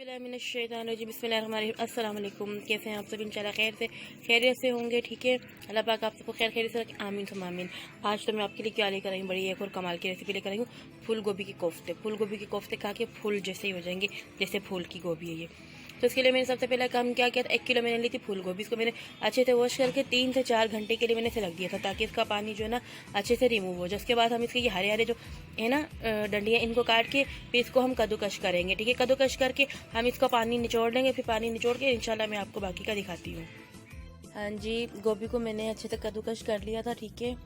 बिस्मिल्लाहिर्रहमानिर्रहीम। अस्सलाम वालेकुम। कैसे हैं आप सब? इंशाल्लाह खैर से खैरियत से होंगे। ठीक है, अल्लाह पाक आप सबको खैर खैरियत से रखें। आमीन सुम्मा आमीन। आज तो मैं आपके लिए क्या लेकर आई हूँ, बड़ी एक और कमाल की रेसिपी लेकर आई हूँ। फूल गोभी के कोफ्ते। फूल गोभी के कोफ्ते खा के फूल जैसे ही हो जाएंगे, जैसे फूल की गोभी है ये। तो इसके लिए मैंने सबसे पहला काम क्या किया था, 1 किलो मैंने ली थी फूल गोभी। इसको मैंने अच्छे से वॉश करके 3 से 4 घंटे के लिए मैंने इसे रख दिया था, ताकि इसका पानी जो है ना अच्छे से रिमूव हो जाए। उसके बाद हम इसके ये हरे हरे जो है ना डंडियाँ, इनको काट के फिर इसको हम कद्दूकश करेंगे। ठीक है, कद्दूकश करके हम इसका पानी निचोड़ लेंगे। फिर पानी निचोड़ के इंशाल्लाह मैं आपको बाकी का दिखाती हूँ। हाँ जी, गोभी को मैंने अच्छे से कद्दूकश कर लिया था। ठीक है,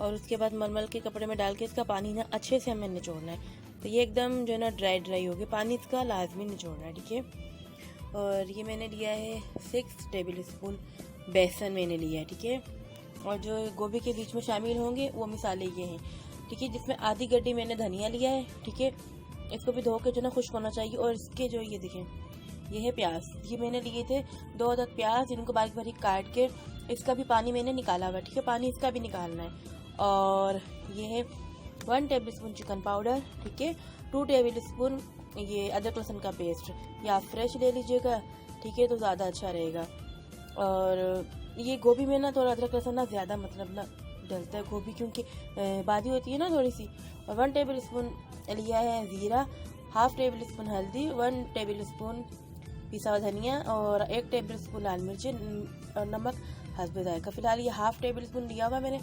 और उसके बाद मलमल के कपड़े में डाल के इसका पानी ना अच्छे से हमें निचोड़ना है। तो ये एकदम जो है ना ड्राई ड्राई हो गया, पानी इसका लाजमी निचोड़ना है। ठीक है, और ये मैंने लिया है 6 टेबल स्पून बेसन मैंने लिया है। ठीक है, और जो गोभी के बीच में शामिल होंगे वो मिसाले ये हैं। ठीक है, जिसमें आधी गड्डी मैंने धनिया लिया है। ठीक है, इसको भी धो के जो ना खुश्क होना चाहिए। और इसके जो ये देखें, ये है प्याज। ये मैंने लिए थे 2 अदद प्याज, इनको बारीक बारीक काट के इसका भी पानी मैंने निकाला हुआ। ठीक है, पानी इसका भी निकालना है। और ये है 1 टेबल स्पून चिकन पाउडर। ठीक है, 2 टेबल स्पून ये अदरक लहसुन का पेस्ट, या आप फ्रेश ले लीजिएगा। ठीक है, तो ज़्यादा अच्छा रहेगा। और ये गोभी में ना थोड़ा अदरक लहसुन ना ज़्यादा मतलब ना डलता है गोभी, क्योंकि बादी होती है ना थोड़ी सी। और 1 टेबल स्पून लिया है ज़ीरा, 1/2 टेबल स्पून हल्दी, 1 टेबल स्पून पिसा हुआ धनिया, और 1 टेबल स्पून लाल मिर्ची और नमक हस्ब जायका। फिलहाल ये 1/2 टेबल स्पून लिया हुआ है मैंने,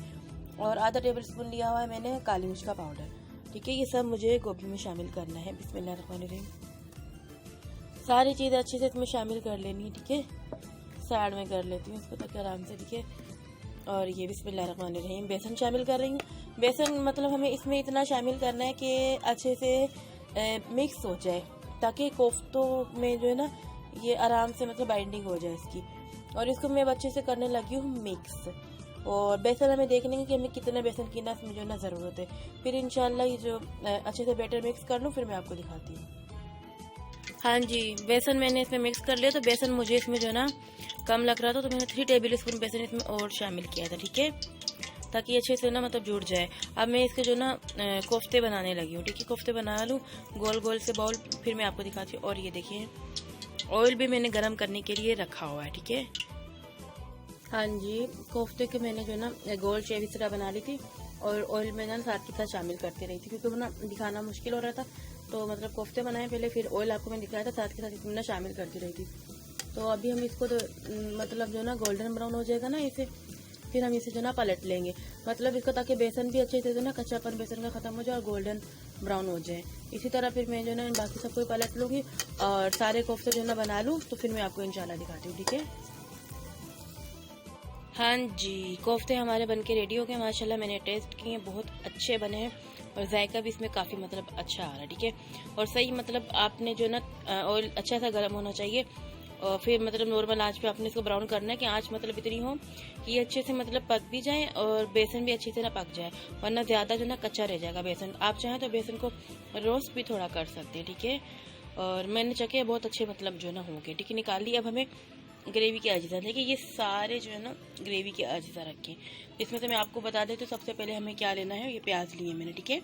और आधा टेबल स्पून लिया हुआ है मैंने काली मिर्च का पाउडर। ठीक है, ये सब मुझे गोभी में शामिल करना है। बिस्मिल्लाहिर्रहमानिर्रहीम। सारी चीज़ें अच्छे से इसमें शामिल कर लेनी है। ठीक है, साइड में कर लेती हूँ इसको ताकि आराम से। ठीक है, और ये बिस्मिल्लाहिर्रहमानिर्रहीम बेसन शामिल कर रही हूँ। बेसन मतलब हमें इसमें इतना शामिल करना है कि अच्छे से मिक्स हो जाए, ताकि कोफ्तों में जो है ना ये आराम से मतलब बाइंडिंग हो जाए इसकी। और इसको मैं अच्छे से करने लगी हूँ मिक्स। और बेसन हमें देख लेंगे कि हमें कितना बेसन की ना इसमें जो ना ज़रूरत है। फिर इंशाल्लाह ये जो अच्छे से बैटर मिक्स कर लूँ, फिर मैं आपको दिखाती हूँ। हाँ जी, बेसन मैंने इसमें मिक्स कर लिया। तो बेसन मुझे इसमें जो ना कम लग रहा था, तो मैंने 3 टेबल स्पून बेसन इसमें और शामिल किया था। ठीक है, ताकि अच्छे से ना मतलब जुड़ जाए। अब मैं इसके जो ना कोफ्ते बनाने लगी हूँ। ठीक है, कोफ्ते बना लूँ गोल गोल से बॉल, फिर मैं आपको दिखाती हूँ। और ये देखिए, ऑयल भी मैंने गर्म करने के लिए रखा हुआ है। ठीक है, हाँ जी, कोफ्ते के मैंने जो ना गोल शेप इस तरह बना ली थी, और ऑयल में ना साथ के साथ शामिल करती रही थी, क्योंकि वो ना दिखाना मुश्किल हो रहा था। तो मतलब कोफ्ते बनाए पहले, फिर ऑयल आपको मैं दिखाया था, साथ के साथ इसमें ना शामिल करती रही थी। तो अभी हम इसको तो मतलब जो ना गोल्डन ब्राउन हो जाएगा ना इसे, फिर हम इसे जो ना पलट लेंगे। मतलब इसको ताकि बेसन भी अच्छे से जो ना कच्चापन बेसन का ख़त्म हो जाए और गोल्डन ब्राउन हो जाए। इसी तरह फिर मैं जो ना बाकी सबको पलट लूँगी और सारे कोफ्ते जो ना बना लूँ, तो फिर मैं आपको इंशाल्लाह दिखाती हूँ। ठीक है, हाँ जी, कोफ्ते हमारे बनके रेडी हो गए। माशाल्लाह मैंने टेस्ट किए, बहुत अच्छे बने हैं, और जायका भी इसमें काफ़ी मतलब अच्छा आ रहा है। ठीक है, और सही मतलब आपने जो ना ऑयल अच्छा सा गर्म होना चाहिए, और फिर मतलब नॉर्मल आंच पे आपने इसको ब्राउन करना है कि आंच मतलब इतनी हो कि ये अच्छे से मतलब पक भी जाए और बेसन भी अच्छे से ना पक जाए, वरना ज़्यादा जो ना कच्चा रह जाएगा बेसन। आप चाहें तो बेसन को रोस्ट भी थोड़ा कर सकते हैं। ठीक है, और मैंने चखे बहुत अच्छे मतलब जो ना होंगे। ठीक है, निकाल ली। अब हमें ग्रेवी के अजीज़ा, देखिए ये सारे जो है ना ग्रेवी के अजीज़ा रखे। इसमें से मैं आपको बता दें तो सबसे पहले हमें क्या लेना है, ये प्याज लिए मैंने। ठीक है,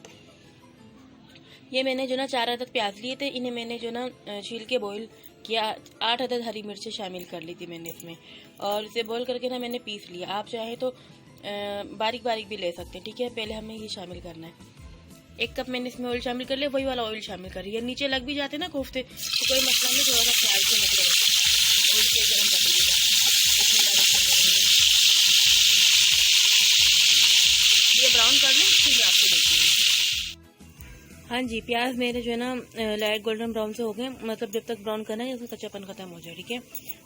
ये मैंने जो ना 4 अदद प्याज लिए थे, इन्हें मैंने जो ना छील के बॉईल किया। 8 अदद हरी मिर्चें शामिल कर ली थी मैंने इसमें, और इसे बॉईल करके ना मैंने पीस लिया। आप चाहें तो बारीक बारीक भी ले सकते हैं। ठीक है, पहले हमें ये शामिल करना है। 1 कप मैंने इसमें ऑयल शामिल कर लिया, वही वाला ऑयल शामिल कर लिया। नीचे लग भी जाते ना कोफ्ते तो कोई मसला नहीं, थोड़ा सा ख्याल से मतलब ऑयल से गर्म कर लीजिएगा। ये ब्राउन कर लें, फिर मैं आपको देखती हूँ। हाँ जी, प्याज मेरे जो है ना लाइट गोल्डन ब्राउन से हो गए, मतलब जब तक ब्राउन करना है उसमें कच्चापन खत्म हो जाए। ठीक है,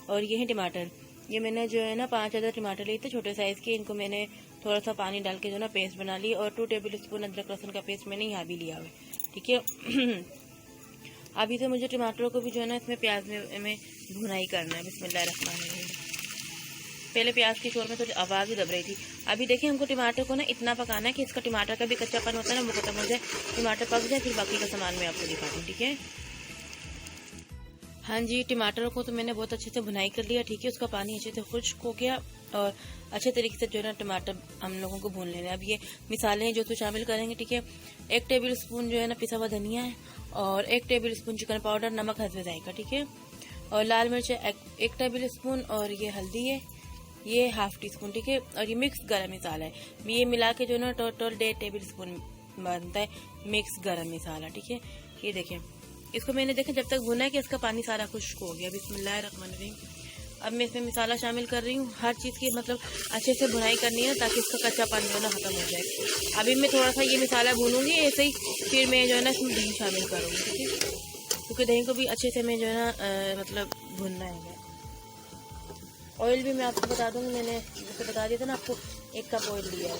और ये है टमाटर। ये मैंने जो है ना 5 अदद टमाटर लिए थे छोटे साइज़ के, इनको मैंने थोड़ा सा पानी डाल के जो ना पेस्ट बना ली, और 2 टेबल स्पून अदरक लहसुन का पेस्ट मैंने यहाँ भी लिया हुआ है। ठीक है, अभी तो मुझे टमाटरों को भी जो है ना इसमें प्याज में भुनाई करना है। बिस्मिल्लाहिर्रहमानिर्रहीम। पहले प्याज की शोर में तो आवाज़ ही दब रही थी। अभी देखिए, हमको टमाटर को ना इतना पकाना है कि इसका टमाटर का भी कच्चापन होता है ना वो खत्म हो जाए, टमाटर पक जाए, फिर बाकी का सामान मैं आपको दिखा दूँ। ठीक है, हाँ जी, टमाटर को तो मैंने बहुत अच्छे से भुनाई कर लिया, ठीक है। उसका पानी अच्छे से खुश्क हो गया और अच्छे तरीके से जो है ना टमाटर हम लोगों को भून लेना है। अब ये मिसाले हैं जो तो शामिल करेंगे, ठीक है। 1 टेबल स्पून जो है ना पिसा हुआ धनिया है और 1 टेबल स्पून चिकन पाउडर, नमक हस्बे जायका, ठीक है। और लाल मिर्च 1 टेबल स्पून और ये हल्दी है, ये ½ टी स्पून, ठीक है। और ये मिक्स गरम मसाला है। ये मिला के जो ना टोटल 1.5 टेबल स्पून बनता है मिक्स गरम मसाला, ठीक है। ये देखें, इसको मैंने देखा जब तक भुना है कि इसका पानी सारा खुश्क हो गया। बिस्मिल्लाहिर्रहमानिर्रहीम। अब मैं इसमें मसाला शामिल कर रही हूँ। हर चीज़ की मतलब अच्छे से भुनाई करनी है ताकि इसका कच्चा पानी जो है ना खत्म हो जाए। अभी मैं थोड़ा सा ये मसाला भूनूंगी, ऐसे ही फिर मैं जो है ना इसमें दही शामिल करूँगी, ठीक है। क्योंकि दही को भी अच्छे से मैं जो है ना मतलब भूनना है। ऑयल भी मैं आपको बता दूँगी, मैंने जैसे बता दिया था ना आपको, 1 कप ऑयल लिया है।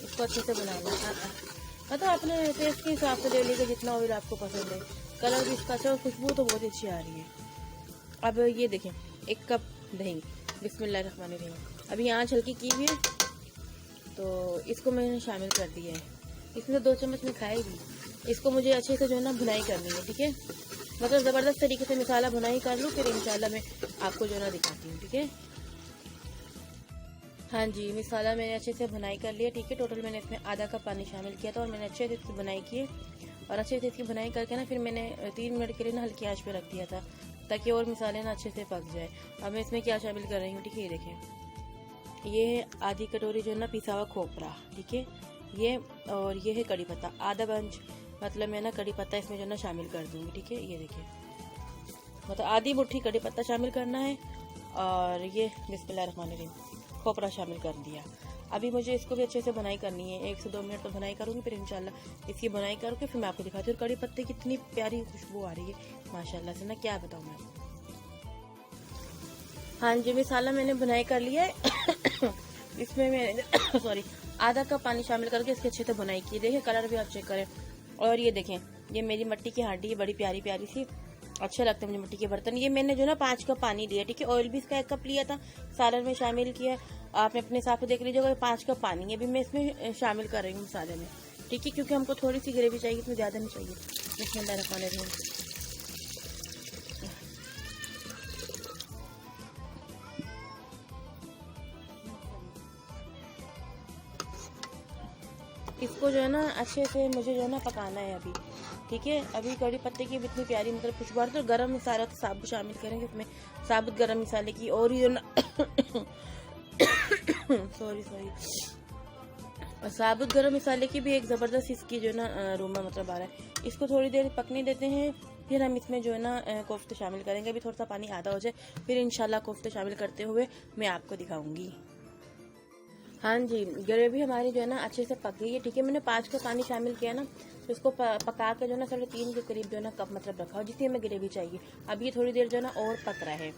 इसको अच्छे से बनाना है, मतलब अपने टेस्ट के हिसाब से ले लीजिए जितना ऑयल आपको पसंद है। कलर भी इसका अच्छा और खुशबू तो बहुत अच्छी आ रही है। अब ये देखें, 1 कप दही, बिस्मिल्लाहिर्रहमानिर्रहीम। अभी आँच हल्की की हुई है तो इसको मैंने शामिल कर दिया है। इसमें 2 चम्मच में खाएगी। इसको मुझे अच्छे से जो है ना भुनाई करनी है, ठीक है। मतलब ज़बरदस्त तरीके से मसाला भुनाई कर लूँ, फिर इंशाल्लाह मैं आपको जो है ना दिखाती हूँ, ठीक है। हाँ जी, मसाला मैंने अच्छे से भुनाई कर लिया, ठीक है। टोटल मैंने इसमें आधा कप पानी शामिल किया था और मैंने अच्छे से इसकी भुनाई की और अच्छे से इसकी भुनाई करके ना फिर मैंने 3 मिनट के लिए ना हल्की आंच पे रख दिया था ताकि और मसाले ना अच्छे से पक जाए। अब मैं इसमें क्या शामिल कर रही हूँ, ठीक है। ये देखें, ये है आधी कटोरी जो है ना पिसा हुआ खोपरा, ठीक है। ये और ये है कड़ी पत्ता, आधा बंच मतलब मैं ना कड़ी पत्ता इसमें जो है ना शामिल कर दूँगी, ठीक है। ये देखिए, मतलब आधी मुट्ठी कड़ी पत्ता शामिल करना है और ये बिस्मिल्लाहिर्रहमानिर्रहीम खोपरा शामिल कर दिया। अभी मुझे इसको भी अच्छे से भुनाई करनी है, 1 से 2 मिनट तो भुनाई करूँगी, फिर इंशाल्लाह इसकी भुनाई करके फिर मैं आपको दिखाती हूँ। कड़ी पत्ते की इतनी प्यारी खुशबू आ रही है माशाल्लाह से ना, क्या बताऊँ मैं। हाँ जी, मसाला मैंने भुनाई कर लिया है। इसमें मैंने सॉरी आधा कप पानी शामिल करके इसके अच्छे से भुनाई की। देखिए कलर भी आप चेक करें। और ये देखें, ये मेरी मिट्टी की हांडी है, बड़ी प्यारी प्यारी सी, अच्छे लगते हैं मुझे मिट्टी के बर्तन। ये मैंने जो ना 5 कप पानी लिया, ठीक है। ऑयल भी इसका 1 कप लिया था, सालन में शामिल किया। आपने अपने हिसाब से देख लीजिएगा। 5 कप पानी है अभी मैं इसमें शामिल कर रही हूँ मसाले में, ठीक है। क्योंकि हमको थोड़ी सी ग्रेवी चाहिए, इसमें ज़्यादा नहीं चाहिए। बिस्मिल्लाहिर्रहमानिर्रहीम। इसको जो है ना अच्छे से मुझे जो है ना पकाना है अभी, ठीक है। अभी कड़ी पत्ते की इतनी प्यारी मतलब खुशबू, तो गरम मसाला तो साबुत शामिल करेंगे इसमें, साबुत गरम मसाले की। और ये ना सॉरी साबुत गरम मसाले की भी एक ज़बरदस्त इसकी जो है ना अरोमा मतलब आ रहा है। इसको थोड़ी देर पकने देते हैं, फिर हम इसमें जो है ना कोफ्ते शामिल करेंगे। अभी थोड़ा सा पानी आधा हो जाए, फिर इंशाल्लाह कोफ्ते शामिल करते हुए मैं आपको दिखाऊंगी। हाँ जी, ग्रेवी हमारी जो है ना अच्छे से पक गई है, ठीक है। मैंने 5 कप पानी शामिल किया ना, तो इसको पका के जो है ना 3.5 के करीब जो है ना कप मतलब रखा हो, जितनी हमें ग्रेवी चाहिए। अब ये थोड़ी देर जो है ना और पक रहा है,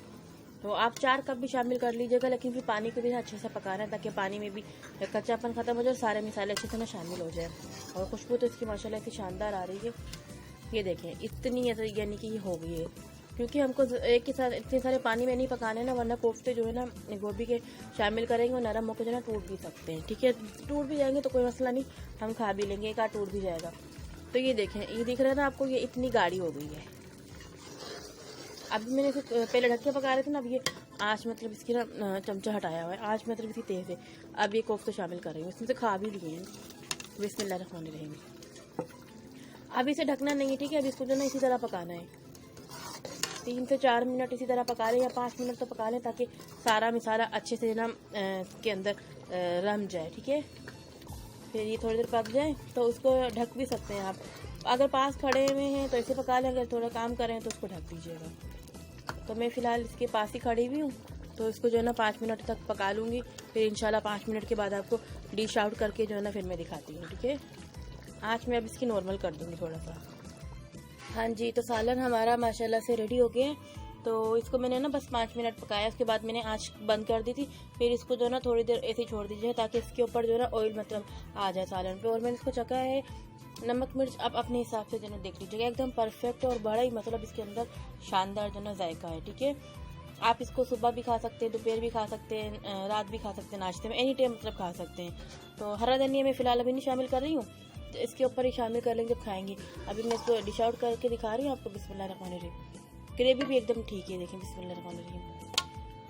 तो आप 4 कप भी शामिल कर लीजिएगा, लेकिन फिर पानी को भी अच्छे से पकाना है ताकि पानी में भी कच्चापन खत्म हो जाए, सारे मसाले अच्छे से ना शामिल हो जाए। और खुशबू तो इसकी माशाल्लाह से शानदार आ रही है। ये देखें, इतनी यानी कि ये हो गई है, क्योंकि हमको एक के साथ इतने सारे पानी में नहीं पकाने ना, वरना कोफ्ते जो है ना गोभी के शामिल करेंगे और नरम होकर जो है ना टूट भी सकते हैं, ठीक है। टूट भी जाएंगे तो कोई मसला नहीं, हम खा भी लेंगे, एक आध टूट भी जाएगा। तो ये देखें, ये दिख रहा है ना आपको, ये इतनी गाढ़ी हो गई है। अभी मैंने इसे पहले ढक के पका रहे थे ना, अब ये आँच मतलब इसकी ना चमचा हटाया हुआ है, आँच मतलब इसकी तेज़ है। अब ये कोफ्ते शामिल कर रही हूँ, इसमें से खा भी लिए हैं। बिस्मिल्लाहिर्रहमानिर्रहीम। अब इसे ढकना नहीं है, ठीक है। अब इसको जो ना इसी तरह पकाना है, 3 से 4 मिनट इसी तरह पका लें, या 5 मिनट तो पका लें, ताकि सारा मसाला अच्छे से ना के अंदर रम जाए, ठीक है। फिर ये थोड़ी देर पक जाए तो उसको ढक भी सकते हैं आप। अगर पास खड़े हुए हैं तो इसे पका लें, अगर थोड़ा काम कर रहे हैं तो उसको ढक दीजिएगा। तो मैं फ़िलहाल इसके पास ही खड़ी हुई हूँ, तो इसको जो है ना 5 मिनट तक पका लूँगी, फिर इंशाल्लाह 5 मिनट के बाद आपको डिश आउट करके जो है ना फिर मैं दिखाती हूँ, ठीक है। आँच मैं अब इसकी नॉर्मल कर दूँगी थोड़ा सा। हाँ जी, तो सालन हमारा माशाल्लाह से रेडी हो गया है। तो इसको मैंने ना बस 5 मिनट पकाया, उसके बाद मैंने आँच बंद कर दी थी। फिर इसको जो है ना थोड़ी देर ऐसे ही छोड़ दीजिए ताकि इसके ऊपर जो है ना ऑयल मतलब आ जाए सालन पे। और मैंने इसको चखा है, नमक मिर्च आप अपने हिसाब से जो है देख लीजिएगा, एकदम परफेक्ट और बड़ा ही मतलब इसके अंदर शानदार जो है ना जायका है, ठीक है। आप इसको सुबह भी खा सकते हैं, दोपहर भी खा सकते हैं, रात भी खा सकते हैं, नाश्ते में एनी टाइम मतलब खा सकते हैं। तो हरा धनिया मैं फ़िलहाल अभी नहीं शामिल कर रही हूँ, तो इसके ऊपर ही शामिल कर लेंगे जब खाएंगे। अभी मैं इसको डिश आउट करके दिखा रही हूँ आपको। बिस्मिल्लाहिर्रहमानिर्रहीम। ग्रेवी भी एकदम ठीक है। देखें बिस्मिल्लाहिर्रहमानिर्रहीम,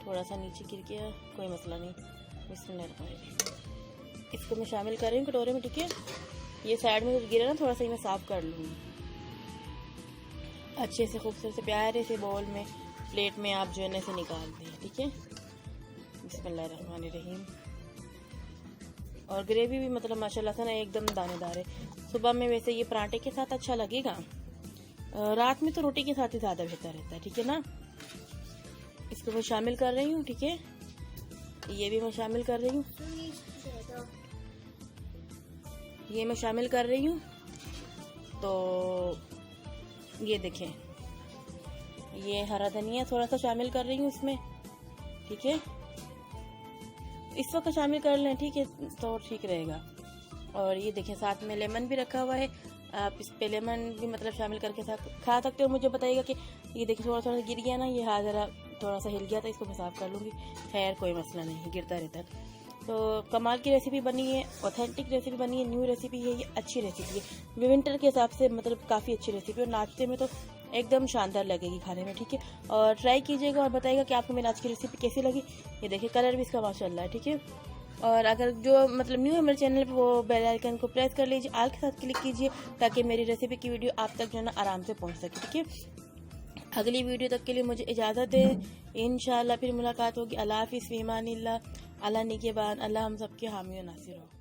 थोड़ा सा नीचे गिर गया, कोई मसला नहीं। बिस्मिल्लाहिर्रहमानिर्रहीम, इसको मैं शामिल कर रही हूँ कटोरे में, ठीक है। ये साइड में गिरा ना, थोड़ा सा मैं साफ कर लूँगी अच्छे से, खूबसूरत से प्यारे से बाउल में, प्लेट में आप जो है ना इसे निकाल दें, ठीक है। बिस्मिल्लाहिर्रहमानिर्रहीम। और ग्रेवी भी मतलब माशाल्लाह से ना एकदम दानेदार है। सुबह में वैसे ये पराठे के साथ अच्छा लगेगा, रात में तो रोटी के साथ ही ज़्यादा बेहतर रहता है, ठीक है ना। इसको मैं शामिल कर रही हूँ, ठीक है। ये भी मैं शामिल कर रही हूँ, ये मैं शामिल कर रही हूँ। तो ये देखें, ये हरा धनिया थोड़ा सा शामिल कर रही हूँ इसमें, ठीक है। इस वक्त शामिल कर लें, ठीक है, तो ठीक रहेगा। और ये देखें साथ में लेमन भी रखा हुआ है, आप इस पे लेमन भी मतलब शामिल करके साथ खा सकते हो। मुझे बताइएगा कि ये देखिए थोड़ा थोड़ा गिर गया ना, ये हाथ ज़रा थोड़ा सा हिल गया था, इसको मैं साफ कर लूँगी। खैर कोई मसला नहीं, गिरता रहता है। तो कमाल की रेसिपी बनी है, ऑथेंटिक रेसिपी बनी है, न्यू रेसिपी है, ये अच्छी रेसिपी है विंटर के हिसाब से, मतलब काफ़ी अच्छी रेसिपी है। और नाश्ते में तो एकदम शानदार लगेगी खाने में, ठीक है। और ट्राई कीजिएगा और बताइएगा कि आपको मेरी आज की रेसिपी कैसी लगी। ये देखिए कलर भी इसका माशाल्लाह है, ठीक है। और अगर जो मतलब न्यू है मेरे चैनल पे, वो बेल आइकन को प्रेस कर लीजिए, आल के साथ क्लिक कीजिए, ताकि मेरी रेसिपी की वीडियो आप तक जो है ना आराम से पहुंच सके, ठीक है। अगली वीडियो तक के लिए मुझे इजाज़त दें, इंशाल्लाह फिर मुलाकात होगी। अल्लाह हाफिज़, फ़ी अमानिल्लाह, अल्लाह निगहबान, अल्लाह हम सबके हामी और नासिर हो।